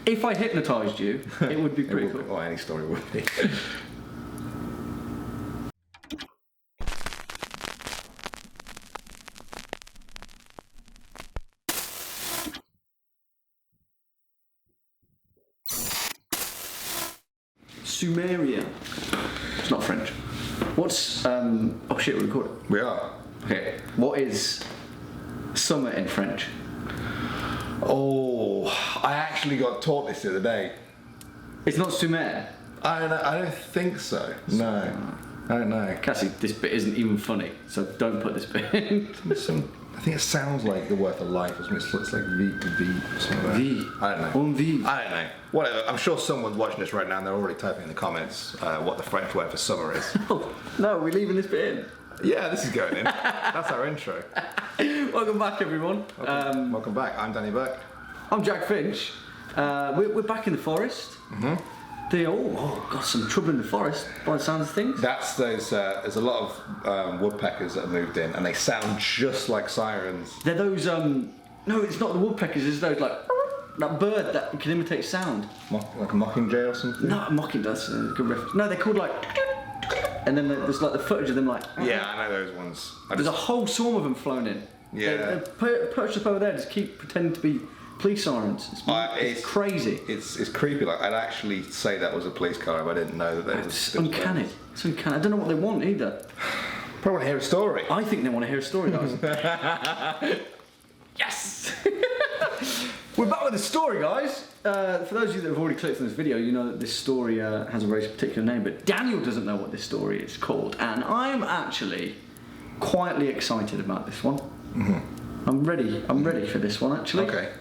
If I hypnotised you, it would be pretty cool. Well, any story would be. Sumeria. It's not French. What's oh shit, we're recording. We are. Okay. What is summer in French? Oh, I actually got taught this the other day. It's not Sumer. I don't think so. No, I don't know. Cassie, this bit isn't even funny, so don't put this bit in. I think it sounds like the worth of life. It's like V or something like V. that. I don't know. On V. I don't know. Whatever. I'm sure someone's watching this right now and they're already typing in the comments what the French word for summer is. Oh, no, we're leaving this bit in. Yeah, this is going in. That's our intro. Welcome back, everyone. Welcome back. I'm Danny Burke. I'm Jack Finch. We're back in the forest. Mm-hmm. Got some trouble in the forest by the sound of things. That's those. There's a lot of woodpeckers that have moved in, and they sound just like sirens. They're those. No, it's not the woodpeckers. It's those like that bird that can imitate sound. Like a mockingjay or something. No, mocking does. Good reference. No, they're called like. And then there's like the footage of them like. Yeah, I know those ones. There's a whole swarm of them flown in. Yeah. They're perched up over there, just keep pretending to be police sirens. It's crazy. It's creepy. Like I'd actually say that was a police car if I didn't know that they was. It's uncanny. It's uncanny. I don't know what they want either. Probably want to hear a story. I think they want to hear a story, guys. Yes! We're back with a story, guys. For those of you that have already clicked on this video, you know that this story has a very particular name, but Daniel doesn't know what this story is called, and I'm actually quietly excited about this one. Mm-hmm. I'm ready for this one, actually. Okay.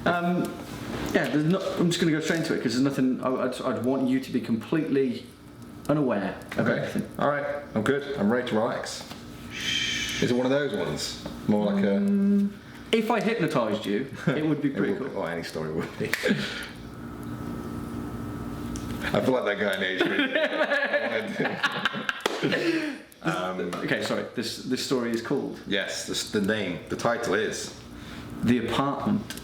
I'm just going to go straight into it because there's nothing. I'd want you to be completely unaware of everything. All right. I'm good. I'm ready to relax. Is it one of those ones? More like a. If I hypnotised you, it would be pretty cool. Well, any story would be. I feel like that guy needs me. Okay, sorry. This story is called. Yes, the name, the title is The Apartment.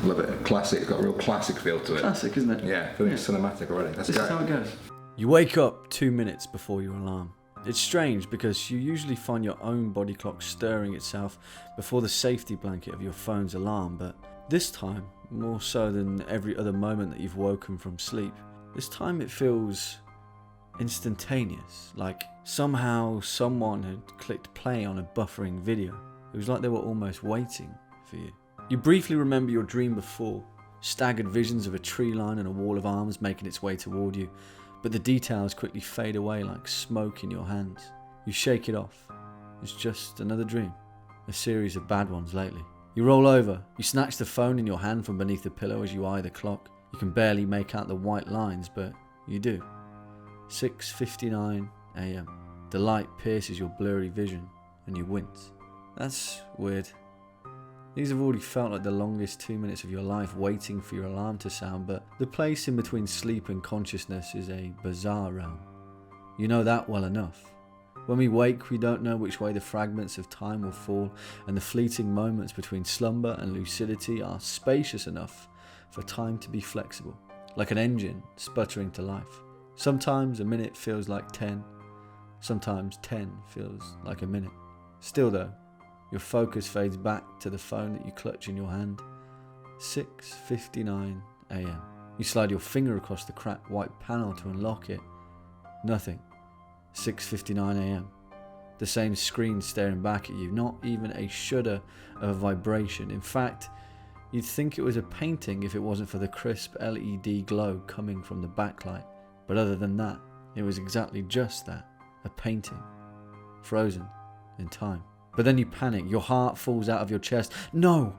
Love it. Classic. It's got a real classic feel to it. Classic, isn't it? Yeah, feeling cinematic already. This is how it goes. You wake up 2 minutes before your alarm. It's strange because you usually find your own body clock stirring itself before the safety blanket of your phone's alarm, but this time, more so than every other moment that you've woken from sleep, this time it feels instantaneous, like somehow someone had clicked play on a buffering video. It was like they were almost waiting for you. You briefly remember your dream before, staggered visions of a tree line and a wall of arms making its way toward you, but the details quickly fade away like smoke in your hands. You shake it off. It's just another dream, a series of bad ones lately. You roll over, you snatch the phone in your hand from beneath the pillow as you eye the clock. You can barely make out the white lines, but you do. 6:59 a.m. The light pierces your blurry vision and you wince. That's weird. These have already felt like the longest 2 minutes of your life waiting for your alarm to sound, but the place in between sleep and consciousness is a bizarre realm. You know that well enough. When we wake, we don't know which way the fragments of time will fall, and the fleeting moments between slumber and lucidity are spacious enough for time to be flexible, like an engine sputtering to life. Sometimes a minute feels like 10, sometimes 10 feels like a minute. Still though, your focus fades back to the phone that you clutch in your hand. 6:59 a.m. You slide your finger across the cracked white panel to unlock it. Nothing. 6:59 a.m. The same screen staring back at you, not even a shudder of a vibration. In fact, you'd think it was a painting if it wasn't for the crisp LED glow coming from the backlight. But other than that, it was exactly just that, a painting. Frozen in time. But then you panic, your heart falls out of your chest. No!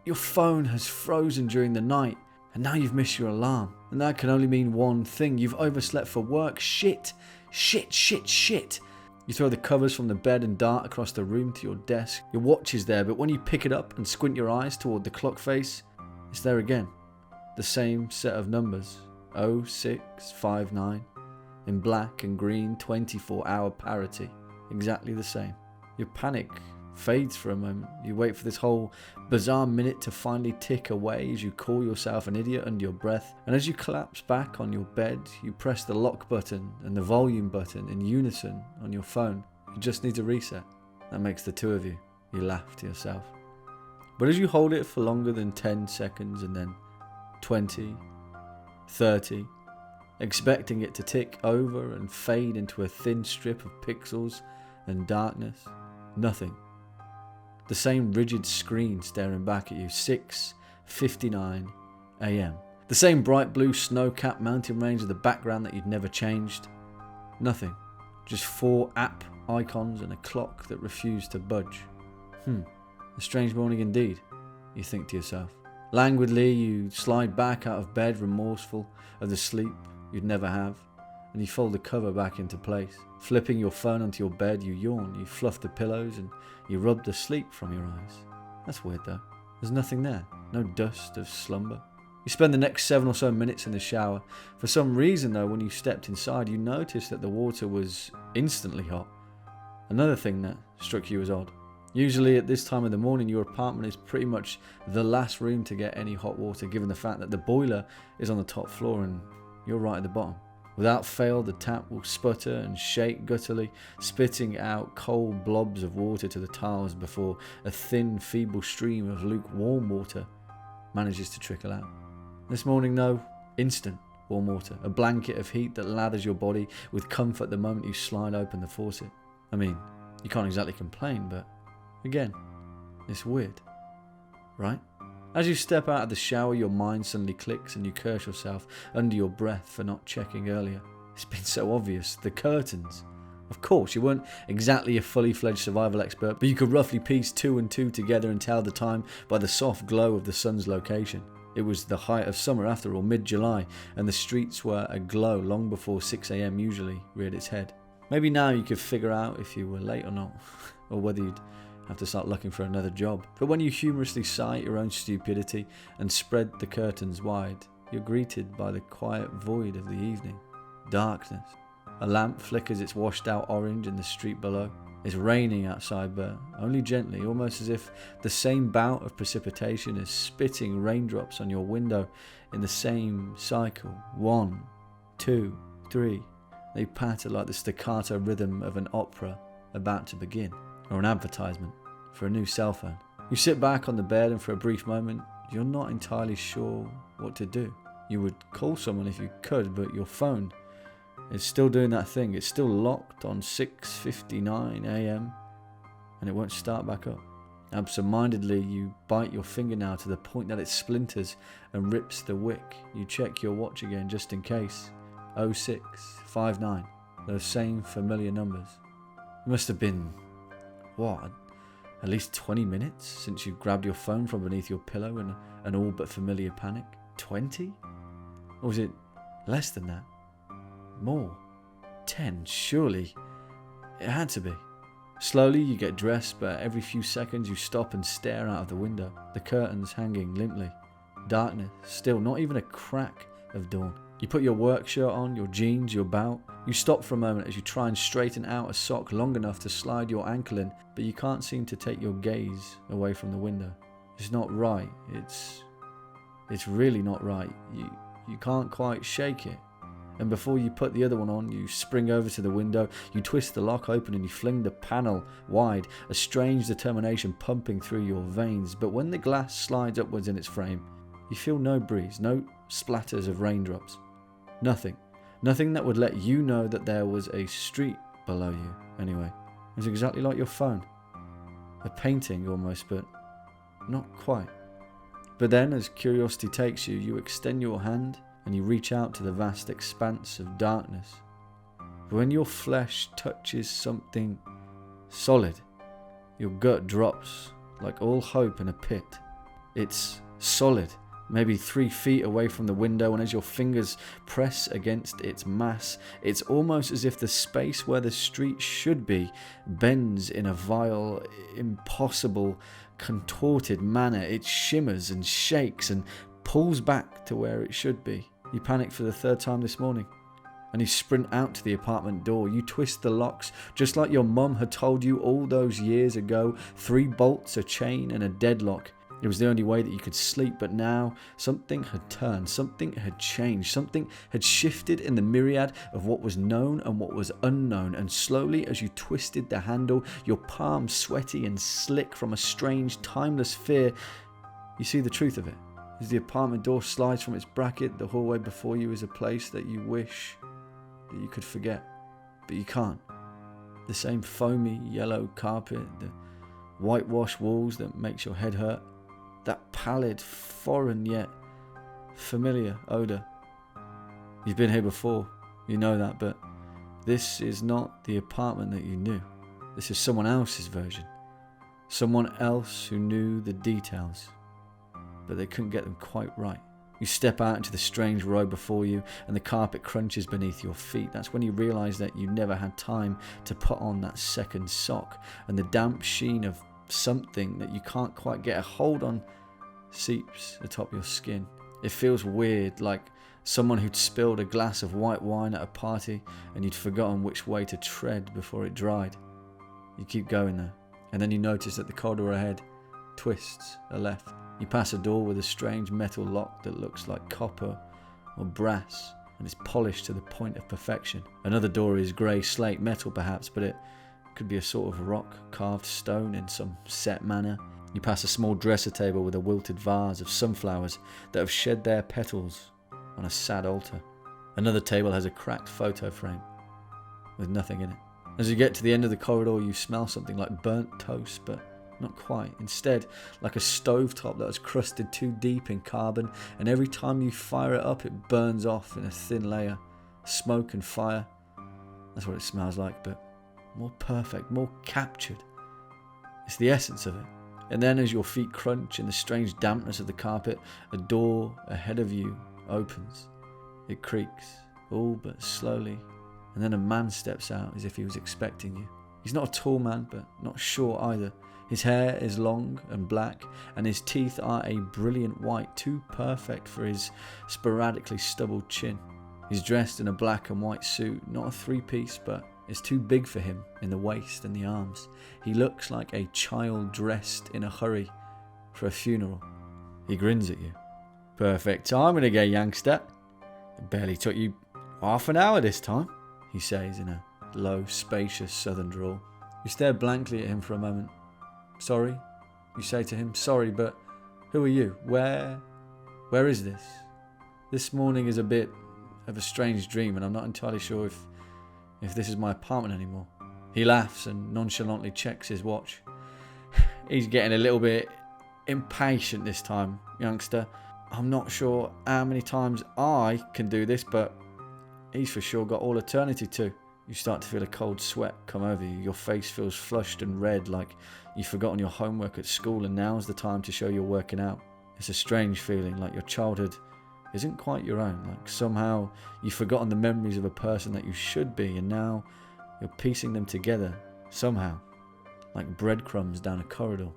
Your phone has frozen during the night, and now you've missed your alarm. And that can only mean one thing: you've overslept for work. Shit! You throw the covers from the bed and dart across the room to your desk. Your watch is there, but when you pick it up and squint your eyes toward the clock face, it's there again. The same set of numbers, 0659, in black and green 24-hour parity. Exactly the same. Your panic fades for a moment. You wait for this whole bizarre minute to finally tick away as you call yourself an idiot under your breath. And as you collapse back on your bed, you press the lock button and the volume button in unison on your phone. You just need to reset. That makes the two of you. You laugh to yourself. But as you hold it for longer than 10 seconds and then 20, 30, expecting it to tick over and fade into a thin strip of pixels and darkness, nothing. The same rigid screen staring back at you, 6:59 a.m. The same bright blue snow-capped mountain range in the background that you'd never changed. Nothing. Just 4 app icons and a clock that refused to budge. A strange morning indeed, you think to yourself. Languidly, you slide back out of bed, remorseful of the sleep you'd never have, and you fold the cover back into place. Flipping your phone onto your bed, you yawn, you fluff the pillows, and you rub the sleep from your eyes. That's weird though. There's nothing there. No dust of slumber. You spend the next 7 or so minutes in the shower. For some reason though, when you stepped inside, you noticed that the water was instantly hot. Another thing that struck you as odd. Usually at this time of the morning, your apartment is pretty much the last room to get any hot water, given the fact that the boiler is on the top floor and you're right at the bottom. Without fail, the tap will sputter and shake guttily, spitting out cold blobs of water to the tiles before a thin, feeble stream of lukewarm water manages to trickle out. This morning, though, instant warm water, a blanket of heat that lathers your body with comfort the moment you slide open the faucet. I mean, you can't exactly complain, but again, it's weird, right? As you step out of the shower, your mind suddenly clicks and you curse yourself under your breath for not checking earlier. It's been so obvious. The curtains. Of course, you weren't exactly a fully fledged survival expert, but you could roughly piece 2 and 2 together and tell the time by the soft glow of the sun's location. It was the height of summer after all, mid-July, and the streets were aglow long before 6 a.m. usually reared its head. Maybe now you could figure out if you were late or not, or whether you'd have to start looking for another job. But when you humorously sigh at your own stupidity and spread the curtains wide, you're greeted by the quiet void of the evening. Darkness. A lamp flickers its washed out orange in the street below. It's raining outside, but only gently, almost as if the same bout of precipitation is spitting raindrops on your window in the same cycle. 1, 2, 3. They patter like the staccato rhythm of an opera about to begin, or an advertisement for a new cell phone. You sit back on the bed and for a brief moment, you're not entirely sure what to do. You would call someone if you could, but your phone is still doing that thing. It's still locked on 6:59 a.m. and it won't start back up. Absent-mindedly, you bite your fingernail to the point that it splinters and rips the wick. You check your watch again just in case. 0659. Those same familiar numbers. It must have been, at least 20 minutes since you grabbed your phone from beneath your pillow in an all but familiar panic? 20? Or was it less than that? More? 10, surely. It had to be. Slowly you get dressed, but every few seconds you stop and stare out of the window, the curtains hanging limply. Darkness, still not even a crack of dawn. You put your work shirt on, your jeans, your belt. You stop for a moment as you try and straighten out a sock long enough to slide your ankle in, but you can't seem to take your gaze away from the window. It's not right. It's really not right. You can't quite shake it. And before you put the other one on, you spring over to the window, you twist the lock open and you fling the panel wide, a strange determination pumping through your veins. But when the glass slides upwards in its frame, you feel no breeze, no splatters of raindrops. Nothing. Nothing that would let you know that there was a street below you, anyway. It was exactly like your phone. A painting almost, but not quite. But then, as curiosity takes you, you extend your hand and you reach out to the vast expanse of darkness. But when your flesh touches something solid, your gut drops like all hope in a pit. It's solid. Maybe 3 feet away from the window, and as your fingers press against its mass, it's almost as if the space where the street should be bends in a vile, impossible, contorted manner. It shimmers and shakes and pulls back to where it should be. You panic for the 3rd time this morning. and you sprint out to the apartment door. You twist the locks, just like your mum had told you all those years ago. 3 bolts, a chain, and a deadlock. It was the only way that you could sleep, but now something had turned, something had changed, something had shifted in the myriad of what was known and what was unknown, and slowly as you twisted the handle, your palms sweaty and slick from a strange, timeless fear, you see the truth of it. As the apartment door slides from its bracket, the hallway before you is a place that you wish that you could forget, but you can't. The same foamy yellow carpet, the whitewashed walls that makes your head hurt, that pallid, foreign yet familiar odour. You've been here before, you know that, but this is not the apartment that you knew. This is someone else's version. Someone else who knew the details, but they couldn't get them quite right. You step out into the strange road before you and the carpet crunches beneath your feet. That's when you realise that you never had time to put on that second sock, and the damp sheen of something that you can't quite get a hold on seeps atop your skin. It feels weird, like someone who'd spilled a glass of white wine at a party and you'd forgotten which way to tread before it dried. You keep going though, and then you notice that the corridor ahead twists a left. You pass a door with a strange metal lock that looks like copper or brass, and it's polished to the point of perfection. Another door is grey slate metal perhaps, but it could be a sort of rock carved stone in some set manner. You pass a small dresser table with a wilted vase of sunflowers that have shed their petals on a sad altar. Another table has a cracked photo frame with nothing in it. As you get to the end of the corridor, you smell something like burnt toast, but not quite. Instead, like a stovetop that has crusted too deep in carbon, and every time you fire it up, it burns off in a thin layer. Smoke and fire. That's what it smells like, but more perfect, more captured. It's the essence of it. And then as your feet crunch in the strange dampness of the carpet, a door ahead of you opens. It creaks, all but slowly, and then a man steps out as if he was expecting you. He's not a tall man, but not short either. His hair is long and black, and his teeth are a brilliant white, too perfect for his sporadically stubbled chin. He's dressed in a black and white suit, not a 3-piece, but it's too big for him in the waist and the arms. He looks like a child dressed in a hurry for a funeral. He grins at you. "Perfect timing again, youngster. It barely took you half an hour this time," he says in a low, spacious southern drawl. You stare blankly at him for a moment. "Sorry," you say to him. "Sorry, but who are you? Where is this? This morning is a bit of a strange dream, and I'm not entirely sure if this is my apartment anymore." He laughs and nonchalantly checks his watch. He's getting a little bit impatient this time, youngster. I'm not sure how many times I can do this, but he's for sure got all eternity to. You start to feel a cold sweat come over you. Your face feels flushed and red, like you've forgotten your homework at school and now's the time to show you're working out. It's a strange feeling, like your childhood isn't quite your own, like somehow you've forgotten the memories of a person that you should be, and now you're piecing them together somehow, like breadcrumbs down a corridor.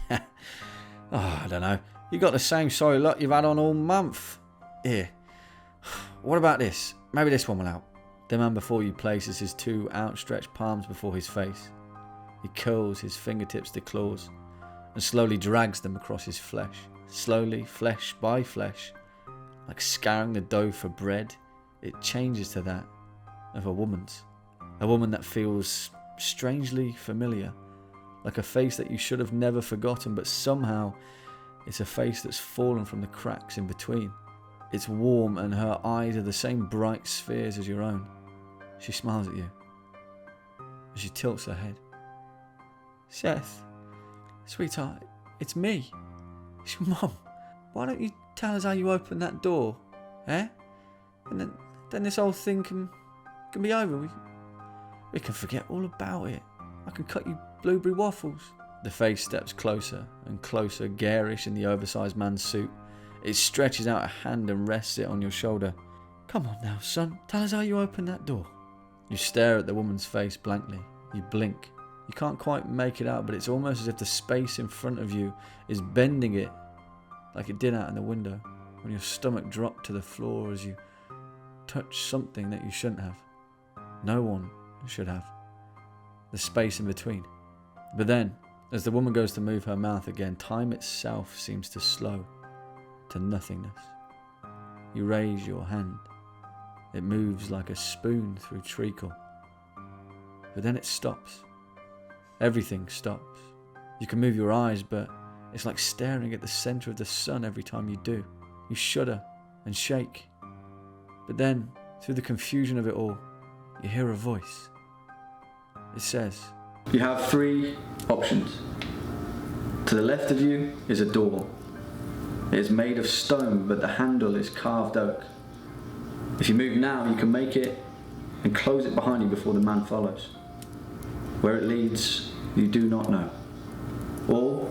I don't know. You got the same sorry look you've had on all month. Here, what about this? Maybe this one will help. The man before you places his 2 outstretched palms before his face. He curls his fingertips to claws and slowly drags them across his flesh. Slowly, flesh by flesh, like scouring the dough for bread, it changes to that of a woman's. A woman that feels strangely familiar, like a face that you should have never forgotten, but somehow it's a face that's fallen from the cracks in between. It's warm and her eyes are the same bright spheres as your own. She smiles at you as she tilts her head. "Seth, sweetheart, it's me. It's your mum. Why don't you tell us how you opened that door, eh? And then this whole thing can be over. We can forget all about it. I can cut you blueberry waffles." The face steps closer and closer, garish in the oversized man's suit. It stretches out a hand and rests it on your shoulder. "Come on now, son. Tell us how you opened that door." You stare at the woman's face blankly. You blink. You can't quite make it out, but it's almost as if the space in front of you is bending it like it did out in the window when your stomach dropped to the floor as you touch something that you shouldn't have. No one should have. The space in between. But then, as the woman goes to move her mouth again, time itself seems to slow to nothingness. You raise your hand. It moves like a spoon through treacle. But then it stops. Everything stops. You can move your eyes, but it's like staring at the centre of the sun every time you do. You shudder and shake. But then, through the confusion of it all, you hear a voice. It says, You have 3 options. To the left of you is a door. It is made of stone, but the handle is carved oak. If you move now, you can make it and close it behind you before the man follows. Where it leads, you do not know. Or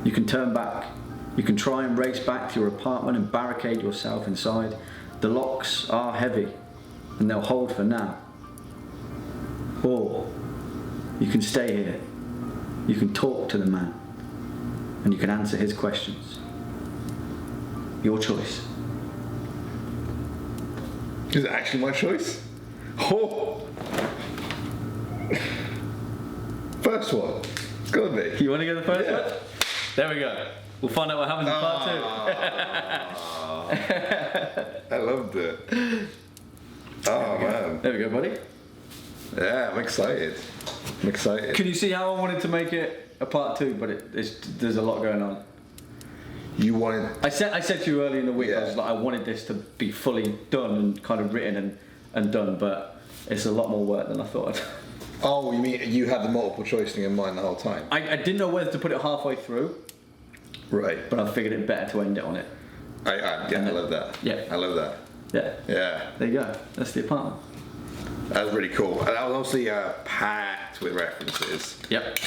you can turn back. You can try and race back to your apartment and barricade yourself inside. The locks are heavy and they'll hold for now. Or you can stay here. You can talk to the man and you can answer his questions. Your choice. Is it actually my choice? Oh! First one. It's gotta be. You want to go the first Yeah. one? There we go. We'll find out what happens in part 2. I loved it. Oh man. There we go, buddy. Yeah, I'm excited. Can you see how I wanted to make it a part 2, but there's a lot going on. You wanted... I said to you earlier in the week, Yeah. I was like, I wanted this to be fully done and kind of written and done, but it's a lot more work than I thought. Oh, you mean you had the multiple choice thing in mind the whole time? I didn't know whether to put it halfway through, Right. but I figured it better to end it on it. I love that. Yeah. I love that. Yeah. Yeah. There you go. That's the apartment. That was really cool. And that was obviously packed with references. Yep.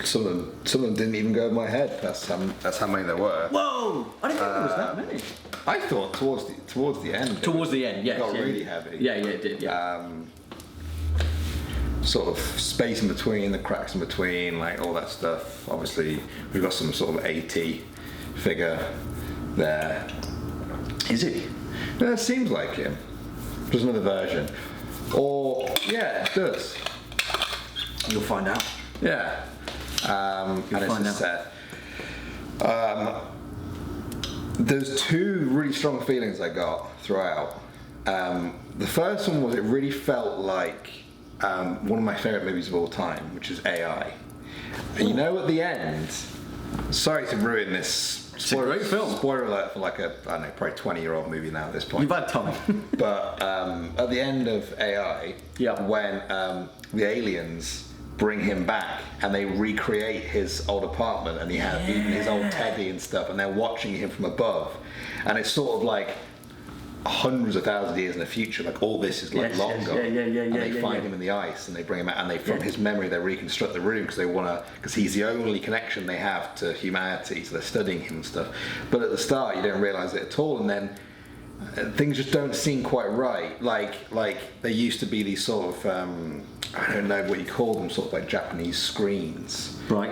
Some of them didn't even go over my head. That's how many there were. Whoa! I didn't think there was that many. I thought towards the end. Towards the end, yes. It got yeah. really heavy. Yeah, it did. Yeah. Sort of space in between, the cracks in between, like all that stuff. Obviously, we've got some sort of AT figure there. Is he? Yeah, it seems like him. There's another version. Or, yeah, it does. You'll find out. Yeah. And it's find a out. set. There's 2 really strong feelings I got throughout. The first one was it really felt like one of my favourite movies of all time, which is AI. And you know, at the end, sorry to ruin this. It's a great film. Spoiler alert for like a, I don't know, probably 20-year-old movie now at this point. You've had time. But at the end of AI, Yeah. when the aliens bring him back and they recreate his old apartment and he had even his old teddy and stuff, and they're watching him from above, and it's sort of like hundreds of thousands of years in the future, like all this is like Yes, long yes, gone. yeah, And they find yeah. him in the ice and they bring him out, and they from his memory they reconstruct the room because they want to, because he's the only connection they have to humanity, so they're studying him and stuff. But at the start you don't realise it at all, and then things just don't seem quite right. Like there used to be these sort of I don't know what you call them, sort of like Japanese screens. Right.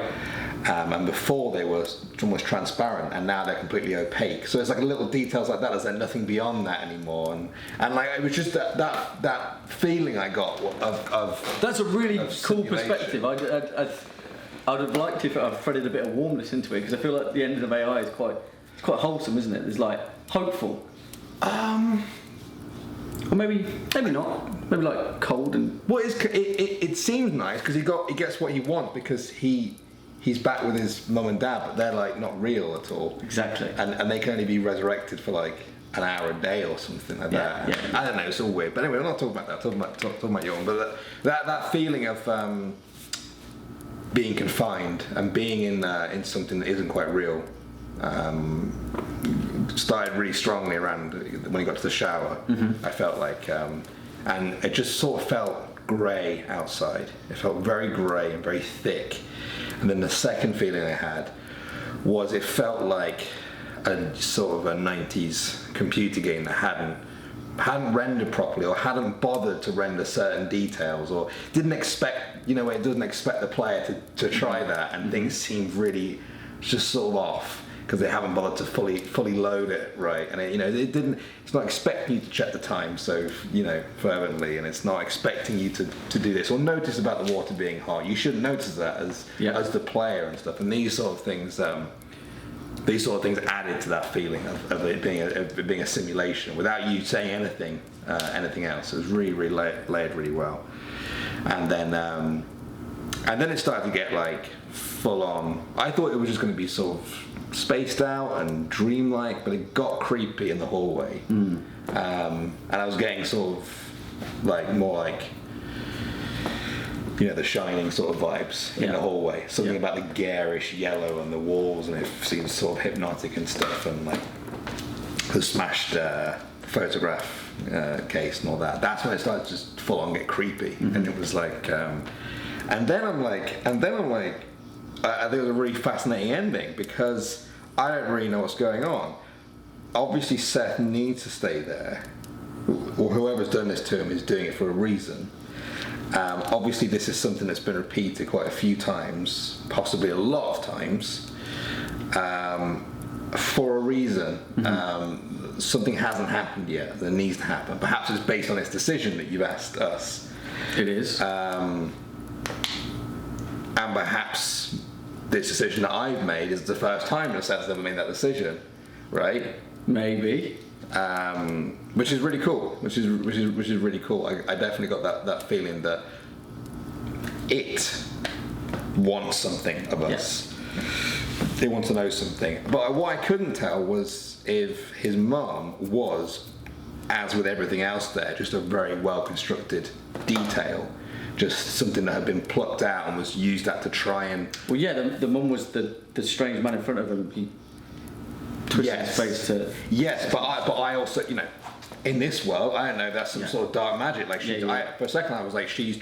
And before they were almost transparent, and now they're completely opaque. So it's like little details like that. There's like nothing beyond that anymore, and like it was just that feeling I got of That's a really of cool simulation. perspective. I'd have liked if I threaded a bit of warmness into it, because I feel like the end of AI is quite wholesome, isn't it? It's like hopeful. Or maybe not. Maybe like cold and. Well, it seems nice because he gets what he wants, because he's back with his mum and dad, but they're like not real at all. Exactly. And they can only be resurrected for like an hour a day or something like that. Yeah. I don't know, it's all weird. But anyway, I'm not talking about that. Talking about your own. But that feeling of being confined and being in something that isn't quite real started really strongly around when he got to the shower. Mm-hmm. I felt like, and it just sort of felt grey outside. It felt very grey and very thick. And then the second feeling I had was it felt like a sort of a 90s computer game that hadn't rendered properly, or hadn't bothered to render certain details, or didn't expect, you know, it doesn't expect the player to try that, and things seemed really just sort of off. because they haven't bothered to fully load it right, and it's not expecting you to check the time so fervently, and it's not expecting you to do this or notice about the water being hot. You shouldn't notice that as the player and stuff, and these sort of things added to that feeling of it being a simulation without you saying anything else. It was really layered really well, and then it started to get like full on. I thought it was just going to be sort of spaced out and dreamlike, but it got creepy in the hallway, and I was getting sort of like more like The Shining sort of vibes in the hallway. Something about the garish yellow on the walls, and it seems sort of hypnotic and stuff, and like the smashed photograph case and all that. That's when it started to just full on get creepy, and it was like, and then I'm like, I think it was a really fascinating ending because I don't really know what's going on. Obviously, Seth needs to stay there, or whoever's done this to him is doing it for a reason. Obviously, this is something that's been repeated quite a few times, possibly a lot of times, for a reason. Something hasn't happened yet that needs to happen. Perhaps it's based on this decision that you've asked us. It is. And perhaps this decision that I've made is the first time that Seth's ever made that decision, right? Maybe. Which is really cool. Which is really cool. I definitely got that feeling that it wants something of us. It wants to know something. But what I couldn't tell was if his mum was, as with everything else there, just a very well constructed detail. Just something that had been plucked out and was used to try and... Well, yeah, the mum was the strange man in front of him. He twisted his face to... Yes, but I also, in this world, I don't know, that's some sort of dark magic. Like, for a second I was like, he's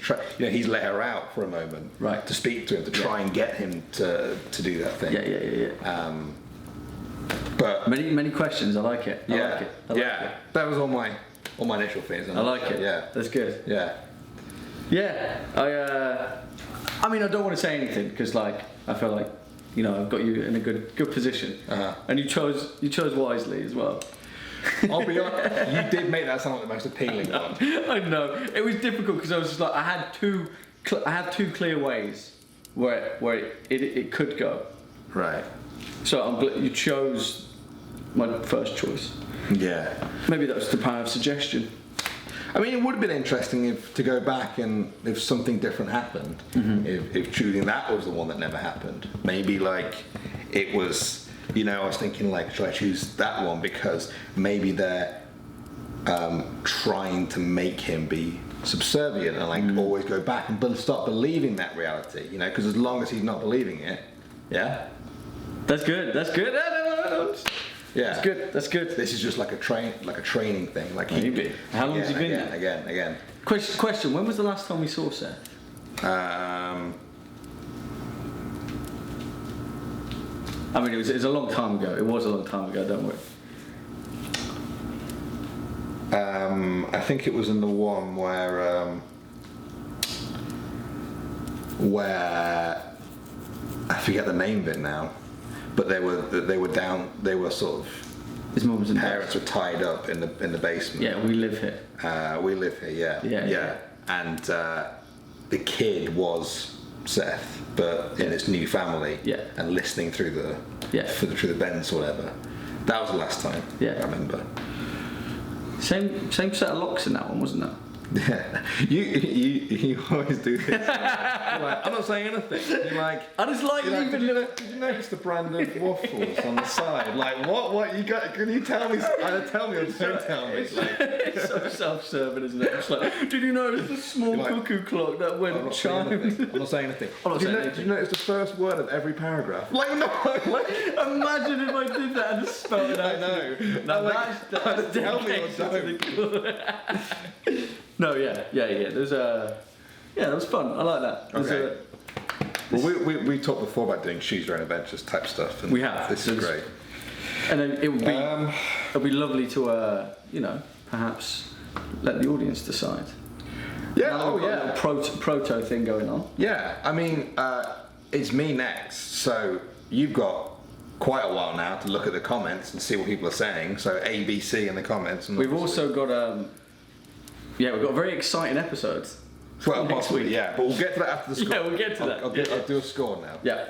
let her out for a moment. Right. To speak to him, to try and get him to do that thing. Yeah. But... Many questions, I like it. I like it. That was all my initial feelings. I like it. Yeah. That's good. Yeah. Yeah, I mean, I don't want to say anything because, like, I feel like, I've got you in a good position, and you chose wisely as well. I'll be honest, you did make that sound like the most appealing one. I know it was difficult because I was just like, I had two clear ways where it could go. Right. So I'm glad you chose my first choice. Yeah. Maybe that was the power of suggestion. I mean, it would have been interesting to go back and if something different happened, if choosing that was the one that never happened. Maybe like it was, I was thinking like, should I choose that one because maybe they're trying to make him be subservient and like always go back and start believing that reality, because as long as he's not believing it, that's good. Yeah, that's good. This is just like a training thing. Like maybe. How long has he been there? Again. Question: when was the last time we saw Seth? I mean, it was a long time ago. It was a long time ago. Don't worry. I think it was in the one where I forget the name of it now. But they were down. They were sort of. His mum's parents were tied up in the basement. Yeah, we live here. We live here. Yeah. And the kid was Seth, but in his new family. Yeah. And listening through the through the vents or whatever. That was the last time. Yeah. I remember. Same set of locks in that one, wasn't it? Yeah, you always do this. You're like, I'm not saying anything. You're like, I just like leaving. Did you notice the brand of waffles on the side? Like, what you got? Can you tell me? Either tell me or don't tell me. It's so self-serving, isn't it? It's like, did you notice the small cuckoo clock that went chimed? I'm not saying anything. Did you notice the first word of every paragraph? Like, no. Imagine if I did that and just spelled it out. I know. Now that's tell me or don't. No, yeah. There's that was fun. I like that. Okay. Well, we talked before about doing choose your own adventures type stuff. And we have. This is great. And then it would be lovely to perhaps let the audience decide. Yeah. Now we've got a proto thing going on. Yeah. I mean, it's me next. So you've got quite a while now to look at the comments and see what people are saying. So ABC in the comments. And We've also got we've got very exciting episodes. well, next possibly, week. yeah, but we'll get to that after the score. Yeah, we'll get to that. I'll do a score now. Yeah.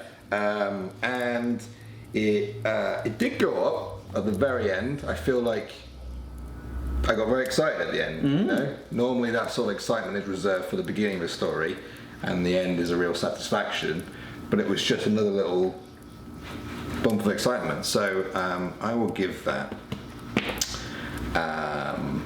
And it did go up at the very end. I feel like I got very excited at the end. You know? Normally that sort of excitement is reserved for the beginning of the story, and the end is a real satisfaction. But it was just another little bump of excitement. So I will give that an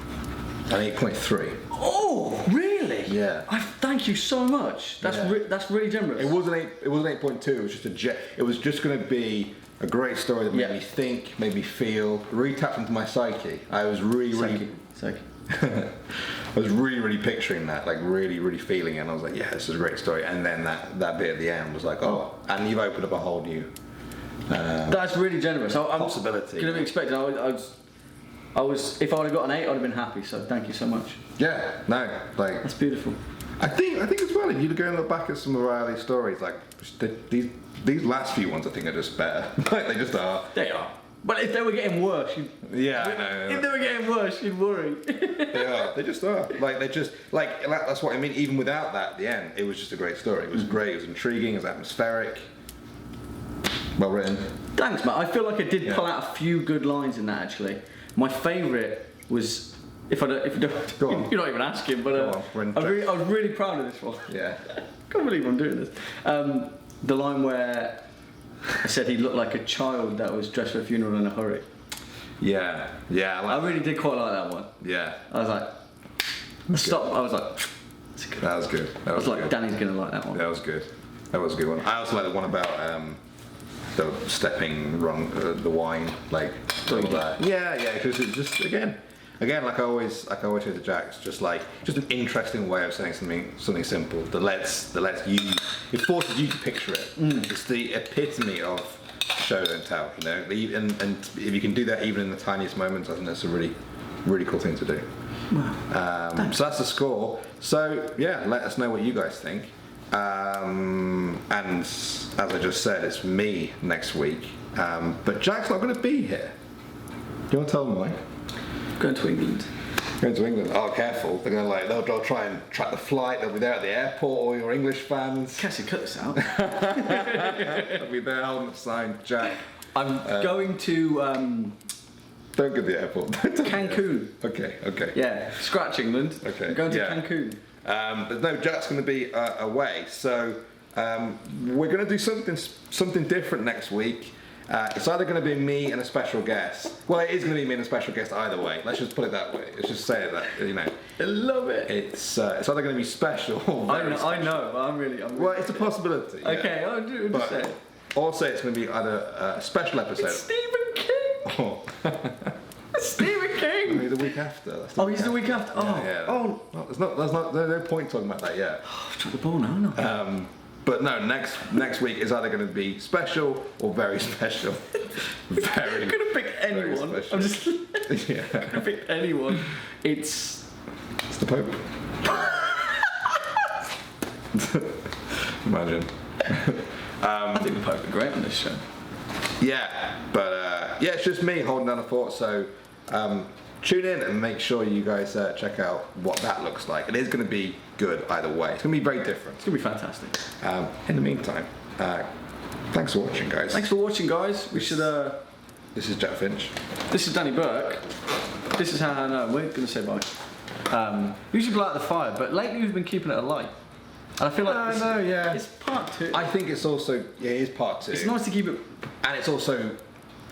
8.3. Oh, really? Yeah. Thank you so much. That's Yeah. that's really generous. It wasn't 8.2. It was just it was just going to be a great story that made me think, made me feel, really tapped into my psyche. I was really Psyche. I was really picturing that, like really feeling it, and I was like, yeah, this is a great story. And then that bit at the end was like, oh, and you've opened up a whole new That's really generous. possibility. Could have expected. I was. If I'd have got an 8, I'd have been happy. So thank you so much. Yeah, no, like That's beautiful. I think as well, if you go and look back at some of Riley's stories, like these last few ones, I think are just better. Like they just are. They are. But if they were getting worse, Yeah, I know. If they were getting worse, you'd worry. They are. They just are. Like they just like that's what I mean. Even without that, at the end, it was just a great story. It was great. It was intriguing. It was atmospheric. Well written. Thanks, Matt. I feel like I did pull out a few good lines in that actually. My favourite was if you don't, Go on. you're not even asking, but I was really proud of this one. Yeah. Can't believe I'm doing this. The line where I said he looked like a child that was dressed for a funeral in a hurry. Yeah. Yeah. I really did quite like that one. Yeah. I was like, stop. I was like, that's good. That was good. I was like, Danny's gonna like that one. That was good. That was a good one. I also like the one about the stepping wrong, the wine, like all that. Yeah, because it's just again, like I always say to Jax, just an interesting way of saying something simple that lets you, it forces you to picture it. It's the epitome of show don't tell, you know. And if you can do that even in the tiniest moments, I think that's a really cool thing to do. Wow. So that's the score. So yeah, let us know what you guys think. And as I just said, it's me next week. But Jack's not going to be here. Do you want to tell them why? Going to England. Going to England. Oh, careful! They're going to they'll try and track the flight. They'll be there at the airport. All your English fans. Cassie, cut this out. They'll be there holding up sign, Jack. I'm going to Don't go to the airport. Cancun. Okay. Yeah, scratch England. Okay. I'm going to Yeah. Cancun. But no, Jack's going to be away, so we're going to do something different next week. It's either going to be me and a special guest. Well, it is going to be me and a special guest either way. Let's just put it that way. Let's just say it that, you know. I love it. It's either going to be special or very I know, but I'm really Well, it's a possibility. Yeah. Okay, I'll do just say But it. also, it's going to be either a special episode. It's Stephen King. or Stephen King. maybe the week after. That's Oh, he's the week after. Oh, Yeah. oh. Well, there's no point talking about that yet. I've dropped the ball now, no. But no, next week is either going to be special or very special. Very. I'm gonna pick anyone. special. I'm just Yeah. gonna pick anyone. It's It's the Pope. Imagine. I think the Pope would be great on this show. Yeah, but it's just me holding down the fort. So tune in and make sure you guys check out what that looks like. It is going to be good either way. It's going to be very different. It's gonna be fantastic. In the meantime, thanks for watching, guys. Thanks for watching, guys. We should. This is Jack Finch. This is Danny Burke. This is how. No, we're gonna say bye. We usually blow out the fire, but lately we've been keeping it alight. And I feel like it's part 2. I think it's also it is part 2. It's nice to keep it. And it's also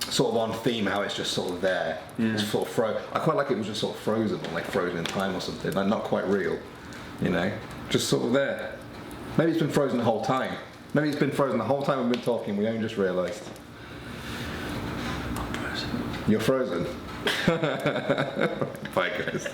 sort of on theme how it's just sort of there. Yeah. It's sort of I quite like it was just sort of frozen, or like frozen in time or something, like not quite real, you know, just sort of there. Maybe it's been frozen the whole time. Maybe it's been frozen the whole time we've been talking. We only just realised. I'm frozen. You're frozen. Bye, guys.